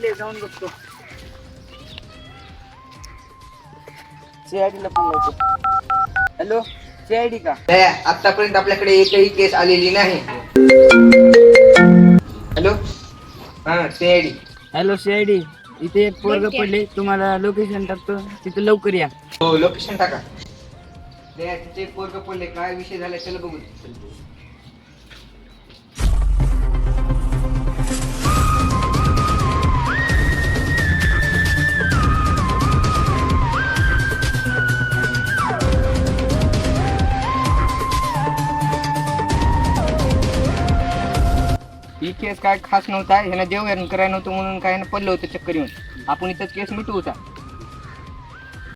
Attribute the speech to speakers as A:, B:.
A: पडले, जाऊन बघतो. सीआयडीला फोन लावतो. हॅलो, सीआयडी का?
B: आतापर्यंत आपल्याकडे एकही केस आलेली नाही. हॅलो, हा सीआयडी.
A: हॅलो सीआयडी, इथे एक पोरग पडले, तुम्हाला लोकेशन टाकतो, तिथे लवकर या.
B: हो, लोकेशन टाका. तिथे पोरग पडले, काय विषय झालाय चला बघू. ही केस काय खास नव्हता, ह्यानं देवघर करायला नव्हतं म्हणून काय पडलं होतं चक्कर येऊन. आपण इथं केस मिटवू होता.